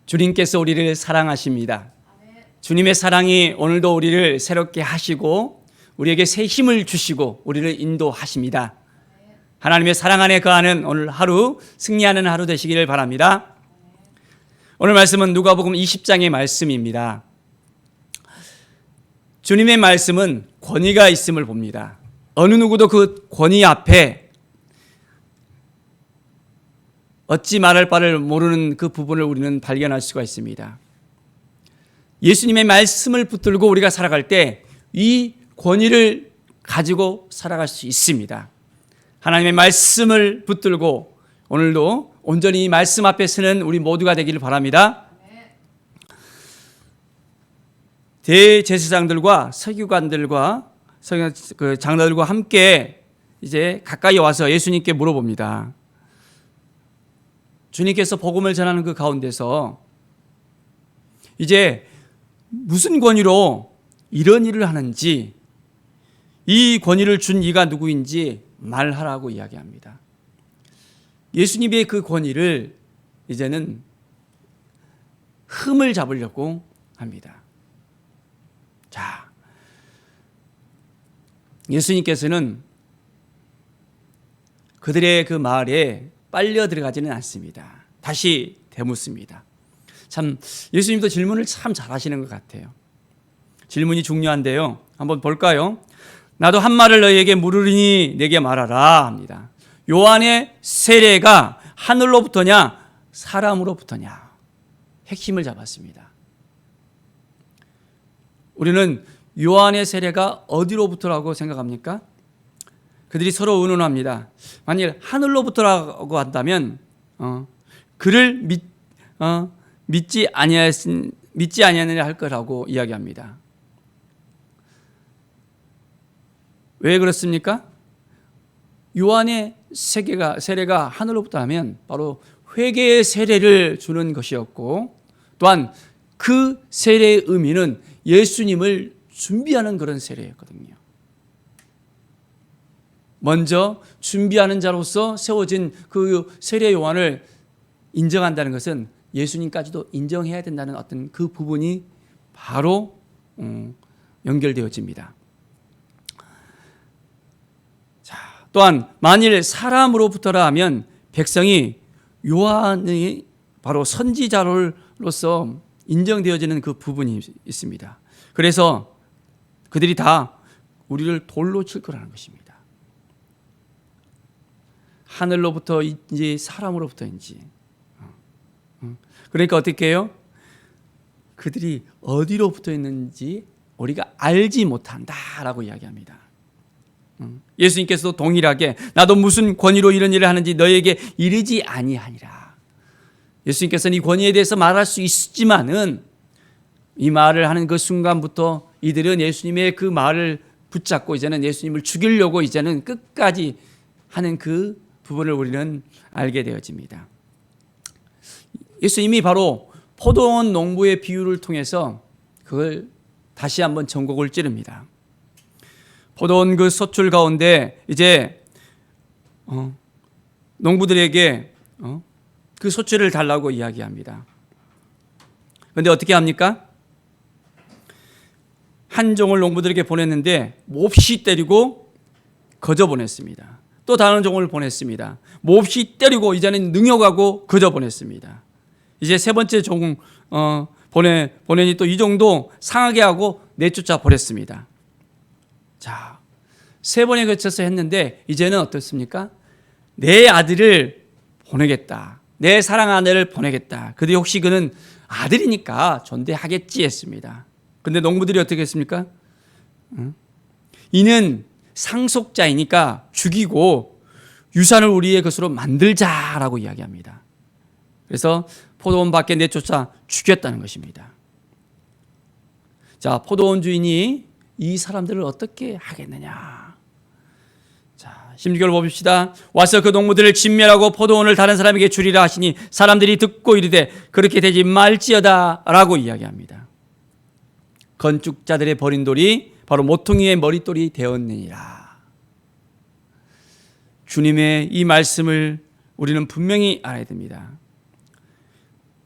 주님께서 우리를 사랑하십니다. 주님의 사랑이 오늘도 우리를 새롭게 하시고 우리에게 새 힘을 주시고 우리를 인도하십니다. 하나님의 사랑 안에 거하는 오늘 하루 승리하는 하루 되시기를 바랍니다. 오늘 말씀은 누가복음 20장의 말씀입니다. 주님의 말씀은 권위가 있음을 봅니다. 어느 누구도 그 권위 앞에 어찌 말할 바를 모르는 그 부분을 우리는 발견할 수가 있습니다. 예수님의 말씀을 붙들고 우리가 살아갈 때 이 권위를 가지고 살아갈 수 있습니다. 하나님의 말씀을 붙들고 오늘도 온전히 이 말씀 앞에 서는 우리 모두가 되기를 바랍니다. 대제사장들과 서기관들과 장로들과 함께 이제 가까이 와서 예수님께 물어봅니다. 주님께서 복음을 전하는 그 가운데서 이제 무슨 권위로 이런 일을 하는지, 이 권위를 준 이가 누구인지 말하라고 이야기합니다. 예수님의 그 권위를 이제는 흠을 잡으려고 합니다. 자, 예수님께서는 그들의 그 말에 빨려 들어가지는 않습니다. 다시 되묻습니다. 참 예수님도 질문을 참 잘하시는 것 같아요. 질문이 중요한데요. 한번 볼까요? 나도 한 말을 너희에게 물으리니 내게 말하라 합니다. 요한의 세례가 하늘로부터냐 사람으로부터냐, 핵심을 잡았습니다. 우리는 요한의 세례가 어디로부터라고 생각합니까? 그들이 서로 의논합니다. 만일 하늘로부터라고 한다면 그를 믿지 아니하느냐 할 거라고 이야기합니다. 왜 그렇습니까? 요한의 세례가 하늘로부터 하면 바로 회개의 세례를 주는 것이었고, 또한 그 세례의 의미는 예수님을 준비하는 그런 세례였거든요. 먼저 준비하는 자로서 세워진 그 세례 요한을 인정한다는 것은 예수님까지도 인정해야 된다는 어떤 그 부분이 바로 연결되어집니다. 자, 또한 만일 사람으로부터라 하면 백성이 요한이 바로 선지자로서 인정되어지는 그 부분이 있습니다. 그래서 그들이 다 우리를 돌로 칠 거라는 것입니다. 하늘로부터인지 사람으로부터인지. 그러니까 어떻게 해요? 그들이 어디로부터 있는지 우리가 알지 못한다라고 이야기합니다. 예수님께서도 동일하게 나도 무슨 권위로 이런 일을 하는지 너희에게 이르지 아니하니라. 예수님께서는 이 권위에 대해서 말할 수 있지만은 이 말을 하는 그 순간부터 이들은 예수님의 그 말을 붙잡고 이제는 예수님을 죽이려고 이제는 끝까지 하는 그 부분을 우리는 알게 되어집니다. 예수님이 바로 포도원 농부의 비유를 통해서 그걸 다시 한번 전곡을 찌릅니다. 포도원 그 소출 가운데 이제 농부들에게 그 소출을 달라고 이야기합니다. 그런데 어떻게 합니까? 한 종을 농부들에게 보냈는데 몹시 때리고 거저 보냈습니다. 또 다른 종을 보냈습니다. 몹시 때리고 이제는 능욕하고 거저 보냈습니다. 이제 세 번째 종 보내니 또 이 종도 상하게 하고 내쫓아 버렸습니다. 자, 세 번에 걸쳐서 했는데 이제는 어떻습니까? 내 아들을 보내겠다. 내 사랑 아내를 보내겠다. 그런데 혹시 그는 아들이니까 존대하겠지 했습니다. 그런데 농부들이 어떻게 했습니까? 이는 상속자이니까 죽이고 유산을 우리의 것으로 만들자라고 이야기합니다. 그래서 포도원 밖에 내쫓아 죽였다는 것입니다. 자, 포도원 주인이 이 사람들을 어떻게 하겠느냐. 자, 16절 봅시다. 와서 그 농부들을 진멸하고 포도원을 다른 사람에게 주리라 하시니 사람들이 듣고 이르되 그렇게 되지 말지어다 라고 이야기합니다. 건축자들의 버린 돌이 바로 모퉁이의 머릿돌이 되었느니라. 주님의 이 말씀을 우리는 분명히 알아야 됩니다.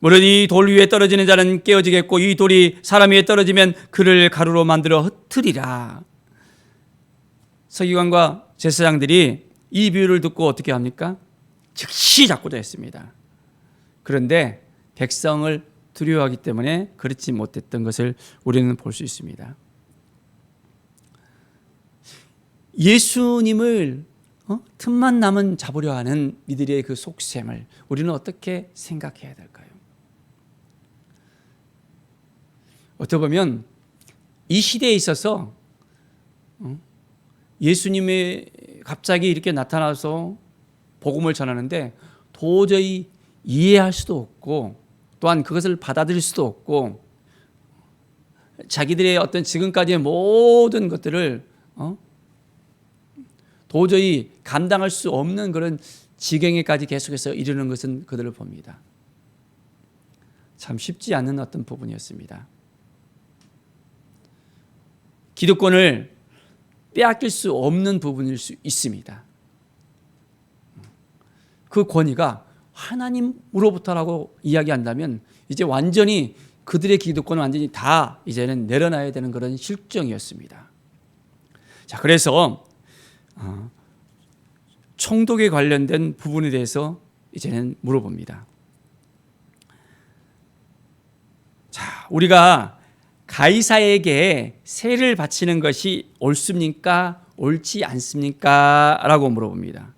무릇 이 돌 위에 떨어지는 자는 깨어지겠고 이 돌이 사람 위에 떨어지면 그를 가루로 만들어 흩트리라. 서기관과 제사장들이 이 비유를 듣고 어떻게 합니까? 즉시 잡고자 했습니다. 그런데 백성을 두려워하기 때문에 그렇지 못했던 것을 우리는 볼 수 있습니다. 예수님을 틈만 나면 잡으려 하는 이들의 그 속셈을 우리는 어떻게 생각해야 될까요? 어떻게 보면 이 시대에 있어서 예수님이 갑자기 이렇게 나타나서 복음을 전하는데 도저히 이해할 수도 없고 또한 그것을 받아들일 수도 없고 자기들의 어떤 지금까지의 모든 것들을 도저히 감당할 수 없는 그런 지경에까지 계속해서 이르는 것은 그들을 봅니다. 참 쉽지 않은 어떤 부분이었습니다. 기득권을 빼앗길 수 없는 부분일 수 있습니다. 그 권위가 하나님으로부터라고 이야기한다면 이제 완전히 그들의 기득권은 완전히 다 이제는 내려놔야 되는 그런 실정이었습니다. 자, 그래서 총독에 관련된 부분에 대해서 이제는 물어봅니다. 자, 우리가 가이사에게 세를 바치는 것이 옳습니까? 옳지 않습니까? 라고 물어봅니다.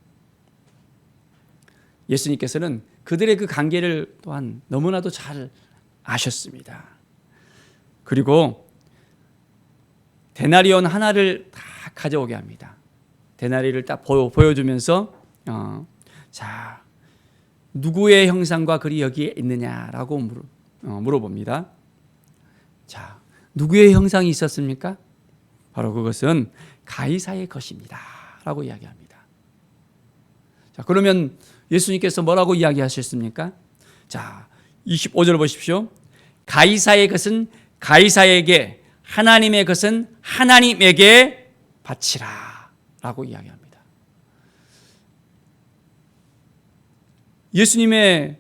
예수님께서는 그들의 그 관계를 또한 너무나도 잘 아셨습니다. 그리고 데나리온 하나를 다 가져오게 합니다. 데나리를 딱 보여주면서 자, 누구의 형상과 글이 여기에 있느냐라고 물어봅니다. 자, 누구의 형상이 있었습니까? 바로 그것은 가이사의 것입니다 라고 이야기합니다. 자, 그러면 예수님께서 뭐라고 이야기하셨습니까? 자, 25절 보십시오. 가이사의 것은 가이사에게, 하나님의 것은 하나님에게 바치라 라고 이야기합니다. 예수님의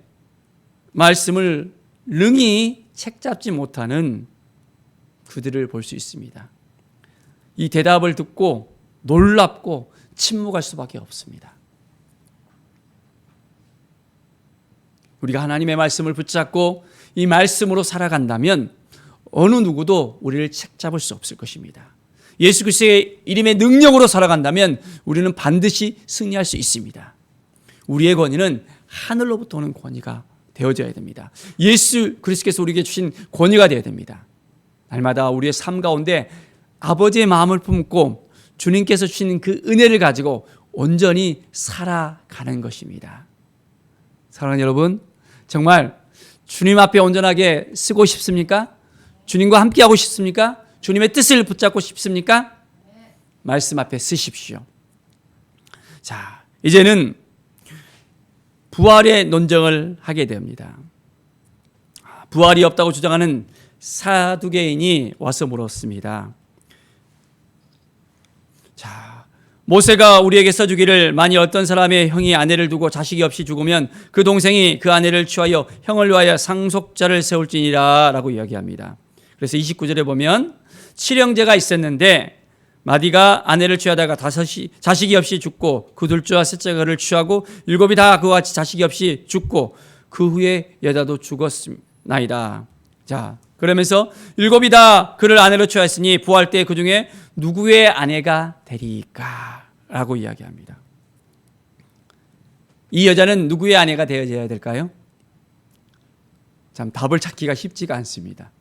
말씀을 능히 책잡지 못하는 그들을 볼 수 있습니다. 이 대답을 듣고 놀랍고 침묵할 수밖에 없습니다. 우리가 하나님의 말씀을 붙잡고 이 말씀으로 살아간다면 어느 누구도 우리를 책잡을 수 없을 것입니다. 예수 그리스도의 이름의 능력으로 살아간다면 우리는 반드시 승리할 수 있습니다. 우리의 권위는 하늘로부터 오는 권위가 되어져야 됩니다. 예수 그리스도께서 우리에게 주신 권위가 되어야 됩니다. 날마다 우리의 삶 가운데 아버지의 마음을 품고 주님께서 주시는 그 은혜를 가지고 온전히 살아가는 것입니다. 사랑하는 여러분, 정말 주님 앞에 온전하게 쓰고 싶습니까? 주님과 함께하고 싶습니까? 주님의 뜻을 붙잡고 싶습니까? 말씀 앞에 쓰십시오. 자, 이제는 부활의 논쟁을 하게 됩니다. 부활이 없다고 주장하는 사두개인이 와서 물었습니다. 자, 모세가 우리에게 써주기를 만일 어떤 사람의 형이 아내를 두고 자식이 없이 죽으면 그 동생이 그 아내를 취하여 형을 위하여 상속자를 세울지니라 라고 이야기합니다. 그래서 29절에 보면 7형제가 있었는데 마디가 아내를 취하다가 자식이 없이 죽고 그 둘째와 셋째가 그를 취하고 7이 다 그와 같이 자식이 없이 죽고 그 후에 여자도 죽었나이다. 자, 그러면서 7이 다 그를 아내로 취하였으니 부활 때 그 중에 누구의 아내가 되리까? 라고 이야기합니다. 이 여자는 누구의 아내가 되어져야 될까요? 참 답을 찾기가 쉽지가 않습니다.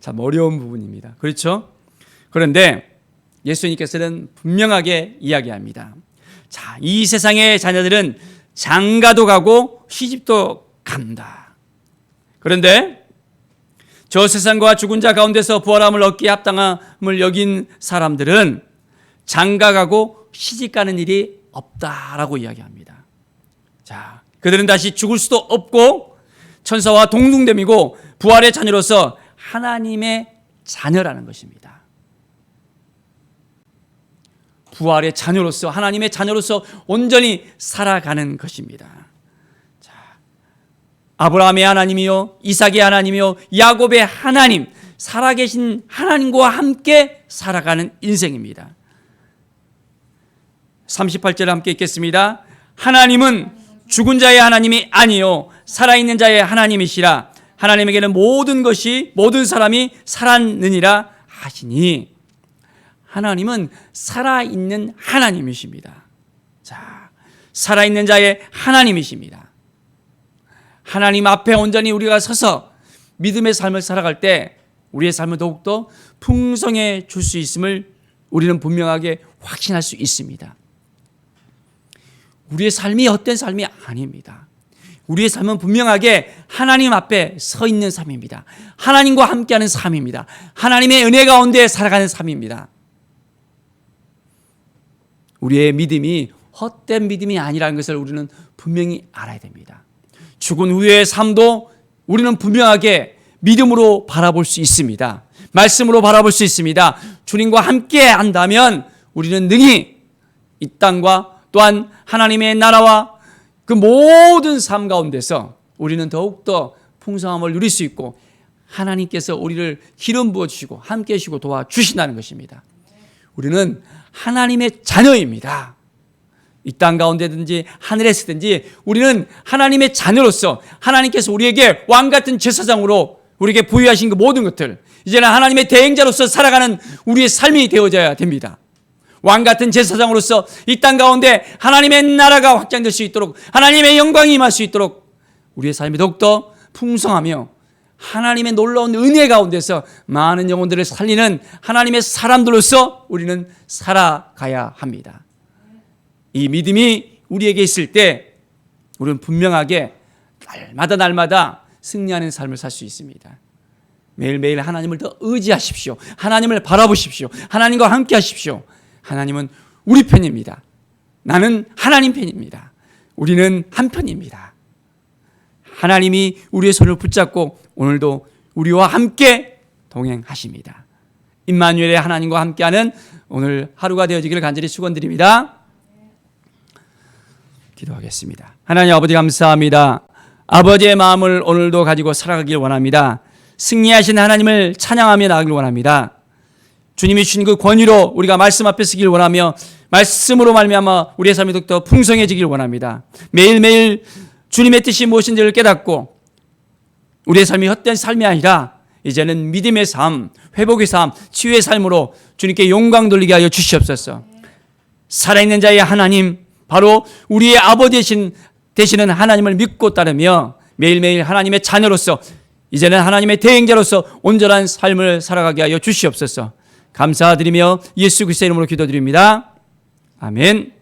참 어려운 부분입니다. 그렇죠? 그런데 예수님께서는 분명하게 이야기합니다. 자, 이 세상의 자녀들은 장가도 가고 시집도 간다. 그런데 저 세상과 죽은 자 가운데서 부활함을 얻기에 합당함을 여긴 사람들은 장가가고 시집가는 일이 없다라고 이야기합니다. 자, 그들은 다시 죽을 수도 없고 천사와 동등됨이고 부활의 자녀로서 하나님의 자녀라는 것입니다. 부활의 자녀로서 하나님의 자녀로서 온전히 살아가는 것입니다. 자, 아브라함의 하나님이요, 이삭의 하나님이요, 야곱의 하나님, 살아계신 하나님과 함께 살아가는 인생입니다. 38절 함께 읽겠습니다. 하나님은 죽은 자의 하나님이 아니요 살아있는 자의 하나님이시라. 하나님에게는 모든 것이, 모든 사람이 살았느니라 하시니. 하나님은 살아있는 하나님이십니다. 자, 살아있는 자의 하나님이십니다. 하나님 앞에 온전히 우리가 서서 믿음의 삶을 살아갈 때 우리의 삶을 더욱더 풍성해 줄 수 있음을 우리는 분명하게 확신할 수 있습니다. 우리의 삶이 헛된 삶이 아닙니다. 우리의 삶은 분명하게 하나님 앞에 서 있는 삶입니다. 하나님과 함께하는 삶입니다. 하나님의 은혜 가운데 살아가는 삶입니다. 우리의 믿음이 헛된 믿음이 아니라는 것을 우리는 분명히 알아야 됩니다. 죽은 후의 삶도 우리는 분명하게 믿음으로 바라볼 수 있습니다. 말씀으로 바라볼 수 있습니다. 주님과 함께 한다면 우리는 능히 이 땅과 또한 하나님의 나라와 그 모든 삶 가운데서 우리는 더욱더 풍성함을 누릴 수 있고 하나님께서 우리를 기름 부어주시고 함께 해주시고 도와주신다는 것입니다. 우리는 하나님의 자녀입니다. 이 땅 가운데든지 하늘에 서든지 우리는 하나님의 자녀로서 하나님께서 우리에게 왕같은 제사장으로 우리에게 부여하신 그 모든 것들, 이제는 하나님의 대행자로서 살아가는 우리의 삶이 되어져야 됩니다. 왕같은 제사장으로서 이 땅 가운데 하나님의 나라가 확장될 수 있도록, 하나님의 영광이 임할 수 있도록 우리의 삶이 더욱더 풍성하며 하나님의 놀라운 은혜 가운데서 많은 영혼들을 살리는 하나님의 사람들로서 우리는 살아가야 합니다. 이 믿음이 우리에게 있을 때 우리는 분명하게 날마다 승리하는 삶을 살 수 있습니다. 매일매일 하나님을 더 의지하십시오. 하나님을 바라보십시오. 하나님과 함께 하십시오. 하나님은 우리 편입니다. 나는 하나님 편입니다. 우리는 한 편입니다. 하나님이 우리의 손을 붙잡고 오늘도 우리와 함께 동행하십니다. 임마누엘의 하나님과 함께하는 오늘 하루가 되어지기를 간절히 축원드립니다. 기도하겠습니다. 하나님 아버지 감사합니다. 아버지의 마음을 오늘도 가지고 살아가길 원합니다. 승리하신 하나님을 찬양하며 나가길 원합니다. 주님이 주신 그 권위로 우리가 말씀 앞에 서길 원하며 말씀으로 말미암아 우리의 삶이 더욱더 풍성해지길 원합니다. 매일매일 주님의 뜻이 무엇인지를 깨닫고 우리의 삶이 헛된 삶이 아니라 이제는 믿음의 삶, 회복의 삶, 치유의 삶으로 주님께 영광 돌리게 하여 주시옵소서. 살아있는 자의 하나님, 바로 우리의 아버지 되시는 하나님을 믿고 따르며 매일매일 하나님의 자녀로서 이제는 하나님의 대행자로서 온전한 삶을 살아가게 하여 주시옵소서. 감사드리며 예수 그리스도의 이름으로 기도드립니다. 아멘.